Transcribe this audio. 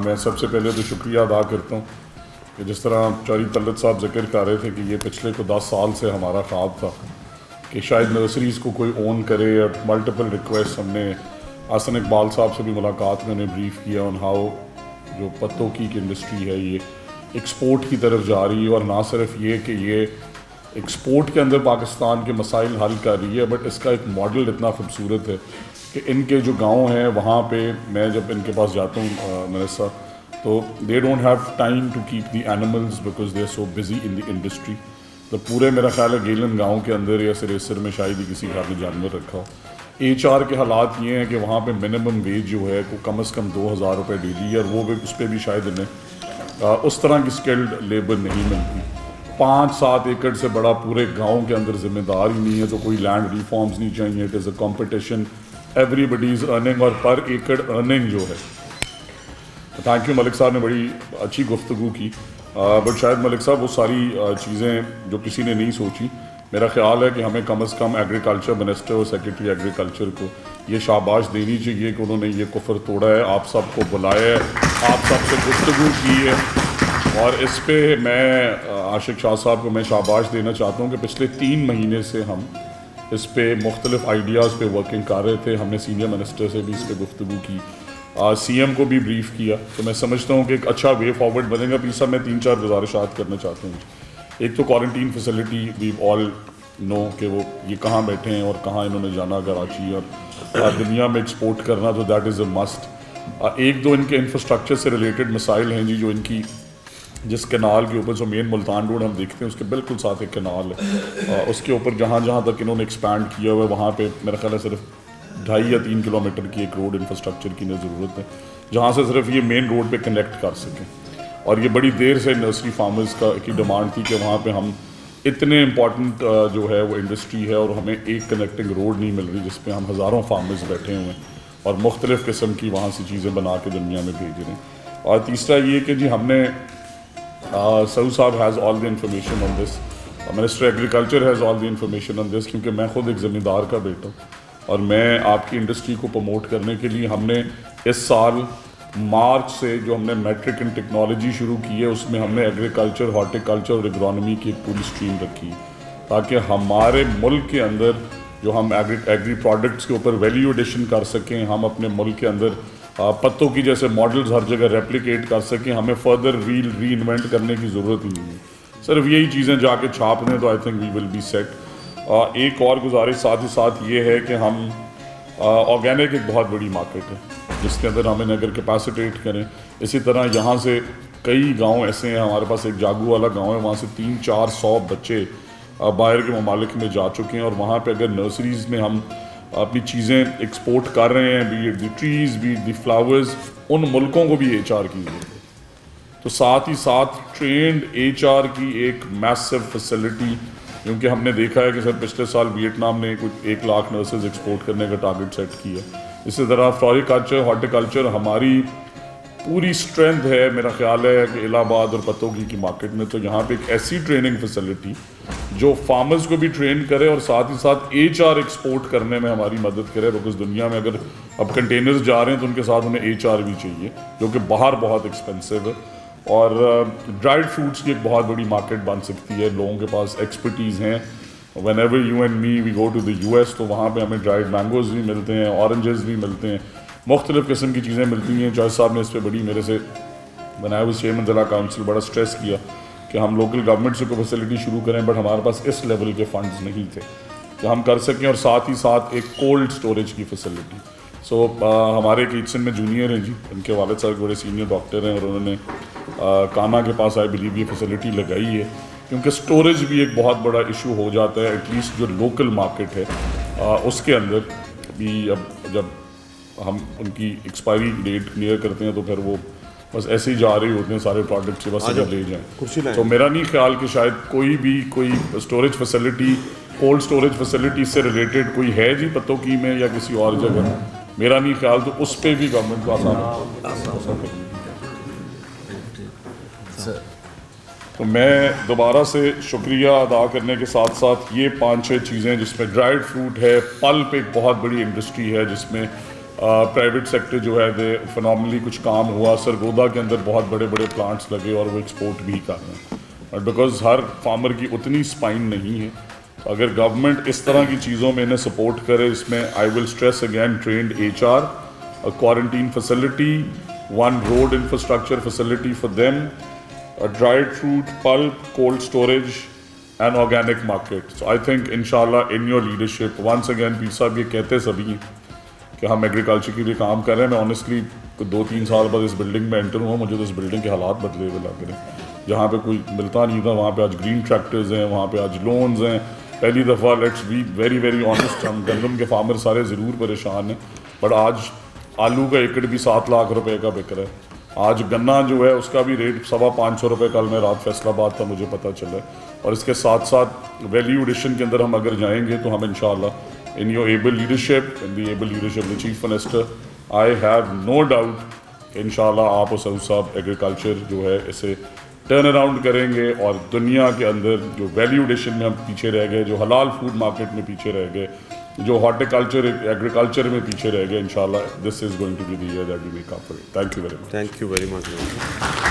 میں سب سے پہلے تو شکریہ ادا کرتا ہوں کہ جس طرح چاری طلعت صاحب ذکر کر رہے تھے کہ یہ پچھلے کو 10 سال سے ہمارا خواب تھا کہ شاید نرسریز کو کوئی اون کرے. اور ملٹیپل ریکویسٹ ہم نے حسن اقبال صاحب سے بھی ملاقات میں انہیں بریف کیا آن ہاؤ جو پتوں کی انڈسٹری ہے یہ ایکسپورٹ کی طرف جا رہی ہے, اور نہ صرف یہ کہ یہ ایکسپورٹ کے اندر پاکستان کے مسائل حل کر رہی ہے, بٹ اس کا ایک ماڈل اتنا خوبصورت ہے کہ ان کے جو گاؤں ہیں وہاں پہ میں جب ان کے پاس جاتا ہوں منسا, تو they don't have time to keep the animals because they are so busy in the industry. تو پورے میرا خیال ہے گیلن گاؤں کے اندر یا سریسر میں شاید ہی کسی گھر نے جانور رکھا ہو. ایچ آر کے حالات یہ ہیں کہ وہاں پہ منیمم ویج جو ہے وہ کم از کم 2000 روپے ڈیلی ہے, اور وہ بھی اس پہ بھی شاید انہیں اس طرح کی اسکلڈ لیبر نہیں ملتی. 5-7 ایکڑ سے بڑا پورے گاؤں کے اندر ذمہ دار ہی نہیں ہے, تو کوئی لینڈ ریفارمز نہیں چاہیے. It is a competition, everybody is earning, اور پر ایکڑ ارننگ جو ہے. تھینک یو ملک صاحب نے بڑی اچھی گفتگو کی, بٹ شاید ملک صاحب وہ ساری چیزیں جو کسی نے نہیں سوچی. میرا خیال ہے کہ ہمیں کم از کم ایگریکلچر منسٹر اور سیکرٹری ایگریکلچر کو یہ شاباش دینی چاہیے کہ انہوں نے یہ کفر توڑا ہے, آپ سب کو بلایا ہے, آپ سب سے گفتگو کی ہے. اور اس پہ میں عاشق شاہ صاحب کو میں شاباش دینا چاہتا ہوں کہ پچھلے 3 مہینے سے ہم اس پہ مختلف آئیڈیاز پہ ورکنگ کر رہے تھے. ہم نے سینئر منسٹر سے بھی اس پہ گفتگو کی, سی ایم کو بھی بریف کیا. تو میں سمجھتا ہوں کہ ایک اچھا وے فارورڈ بنے گا. پلیز صاحب میں 3-4 گزارشات کرنا چاہتا ہوں. ایک تو کوارنٹین فیسلٹی, وی آل نو کہ وہ یہ کہاں بیٹھے ہیں اور کہاں انہوں نے جانا, کراچی اور دنیا میں ایکسپورٹ کرنا, تو دیٹ از اے مسٹ. ایک دو ان کے انفراسٹرکچر سے ریلیٹڈ مسائل ہیں جی, جو ان کی جس کینال کے اوپر جو مین ملتان روڈ ہم دیکھتے ہیں اس کے بالکل ساتھ ایک کینال ہے, اس کے اوپر جہاں جہاں تک انہوں نے ایکسپینڈ کیا ہوا ہے وہاں پہ میرا خیال ہے صرف 2.5 یا 3 کلومیٹر کی ایک روڈ انفراسٹرکچر کی ضرورت ہے, جہاں سے صرف یہ مین روڈ پہ کنیکٹ کر سکیں. اور یہ بڑی دیر سے نرسری فارمرز کی ڈیمانڈ تھی کہ وہاں پہ ہم اتنے امپورٹنٹ جو ہے وہ انڈسٹری ہے اور ہمیں ایک کنیکٹنگ روڈ نہیں مل رہی جس پہ ہم ہزاروں فارمرز بیٹھے ہوئے ہیں اور مختلف قسم کی وہاں سے چیزیں بنا کے دنیا میں بھیج رہے ہیں. اور تیسرا یہ کہ جی ہم نے Saud sahab has all the information on this, minister agriculture has all the information on this, کیونکہ میں خود ایک زمیندار کا بیٹا ہوں اور میں آپ کی انڈسٹری کو پروموٹ کرنے کے لیے ہم نے اس سال مارچ سے جو ہم نے میٹرک ان ٹیکنالوجی شروع کی ہے اس میں ہم نے ایگریکلچر, ہارٹیکلچر اور ایگرانومی کی ایک پوری اسٹریم رکھی تاکہ ہمارے ملک کے اندر جو ہم ایگری پروڈکٹس کے اوپر ویلیو ایڈیشن کر سکیں, ہم اپنے ملک کے اندر پتوں کی جیسے ماڈلز ہر جگہ ریپلیکیٹ کر سکیں, ہمیں فردر ری انوینٹ کرنے کی ضرورت نہیں ہے, صرف یہی چیزیں جا کے چھاپ دیں تو I think we will be set. ایک اور گزارش ساتھ ہی ساتھ یہ ہے کہ ہم آرگینک ایک بہت بڑی مارکیٹ ہے جس کے اندر ہمیں اگر کیپیسیٹیٹ کریں, اسی طرح یہاں سے کئی گاؤں ایسے ہیں, ہمارے پاس ایک جاگو والا گاؤں ہے, وہاں سے 300-400 بچے باہر کے ممالک میں جا چکے ہیں, اور وہاں پہ اگر نرسریز میں ہم اپنی چیزیں ایکسپورٹ کر رہے ہیں, be it the trees, be it the flowers, ان ملکوں کو بھی ایچ آر کی ضرورت ہے. تو ساتھ ہی ساتھ ٹرینڈ ایچ آر کی ایک میسو فیسلٹی, کیونکہ ہم نے دیکھا ہے کہ سر پچھلے سال ویٹنام نے کچھ 1 لاکھ نرسز ایکسپورٹ کرنے کا ٹارگٹ سیٹ کیا. اسی طرح فلوریکلچر, ہارٹیکلچر ہماری پوری اسٹرینتھ ہے میرا خیال ہے کہ الہ آباد اور پتوگی کی مارکیٹ میں. تو یہاں پہ ایک ایسی ٹریننگ فیسلٹی جو فارمرز کو بھی ٹرین کرے اور ساتھ ہی ساتھ ایچ آر ایکسپورٹ کرنے میں ہماری مدد کرے, بیکاز دنیا میں اگر اب کنٹینرز جا رہے ہیں تو ان کے ساتھ انہیں ایچ آر بھی چاہیے جو کہ باہر بہت ایکسپینسو ہے. اور ڈرائیڈ فروٹس کی ایک بہت بڑی مارکیٹ بن سکتی ہے, لوگوں کے پاس ایکسپرٹیز ہیں. Whenever you and me we go to the U S, تو وہاں پہ ہمیں ڈرائیڈ مینگوز بھی ملتے ہیں, اورنجز بھی ملتے ہیں, مختلف قسم کی چیزیں ملتی ہیں. جج صاحب نے اس پہ بڑی میرے سے بنائے ہوئے چیئرمین ضلع کاؤنسل بڑا اسٹریس کیا کہ ہم لوکل گورنمنٹ سے کوئی فیسلٹی شروع کریں, بٹ ہمارے پاس اس لیول کے فنڈز نہیں تھے کہ ہم کر سکیں. اور ساتھ ہی ساتھ ایک کولڈ اسٹوریج کی فیسلٹی. سو ہمارے کچن میں جونیئر ہیں جی, ان کے والد صاحب بڑے سینئر ڈاکٹر ہیں, اور انہوں نے کانا کے پاس آئی بلیو یہ فیسلٹی لگائی ہے, کیونکہ اسٹوریج بھی ایک بہت بڑا ایشو ہو جاتا ہے. ایٹ لیسٹ جو لوکل مارکیٹ ہے اس کے اندر بھی اب جب ہم ان کی ایکسپائری ڈیٹ کلیئر کرتے ہیں تو پھر وہ بس ایسے ہی جا رہے ہوتے ہیں سارے پروڈکٹ سے, بس اگر لے جائیں. تو میرا نہیں خیال کہ شاید کوئی storage facility, cold storage facility سے ریلیٹڈ کوئی ہے جی پتوں کی میں یا کسی اور جگہ, میرا نہیں خیال. تو اس پہ بھی گورنمنٹ کو آسان کرنی. تو میں دوبارہ سے شکریہ ادا کرنے کے ساتھ ساتھ یہ 5-6 چیزیں جس میں ڈرائیڈ فروٹ ہے, پلپ ایک بہت بڑی انڈسٹری ہے جس میں پرائیویٹ سیکٹر جو ہے دے فنامنلی کچھ کام ہوا. سرگودا کے اندر بہت بڑے بڑے پلانٹس لگے اور وہ ایکسپورٹ بھی کر رہے ہیں. بٹ بیکاز ہر فارمر کی اتنی اسپائن نہیں ہے, اگر گورنمنٹ اس طرح کی چیزوں میں انہیں سپورٹ کرے, اس میں I will stress again trained HR, a quarantine facility, one road infrastructure facility for them, a dried fruit, pulp, cold storage and organic market. So I think inshallah in your leadership, once again پیر صاحب یہ کہتے سبھی ہیں کہ ہم agriculture کے لیے کام کر رہے ہیں. میں آنیسٹلی 2-3 سال بعد اس بلڈنگ میں انٹر ہوا, مجھے تو اس بلڈنگ کے حالات بدلے ہوئے لگ رہے ہیں. جہاں پہ کوئی ملتا نہیں تھا وہاں پہ آج گرین ٹریکٹرز ہیں, وہاں پہ آج لونز ہیں. پہلی دفعہ let's be very very honest, ہم گندم کے فارمر سارے ضرور پریشان ہیں, بٹ آج آلو کا ایکڑ بھی 7 لاکھ روپے کا بک رہا ہے. آج گنا جو ہے اس کا بھی ریٹ 550 روپے, کل میں رات فیصل آباد تھا مجھے پتہ چلا ہے. اور اس کے ساتھ ساتھ ویلیو ایڈیشن کے اندر ہم اگر جائیں گے تو ہم انشاءاللہ in your able leadership, in the able leadership of the Chief Minister, I have no doubt کہ انشاءاللہ آپ اور سعود صاحب ایگریکلچر جو ہے اسے ٹرن اراؤنڈ کریں گے, اور دنیا کے اندر جو ویلیو ایڈیشن میں ہم پیچھے رہ گئے, جو حلال فوڈ مارکیٹ میں پیچھے رہ گئے, جو ہارٹیکلچر ایگریکلچر میں پیچھے رہ گئے, انشاءاللہ this is going to be the year that we make up for it. Thank you very much. Thank you very much.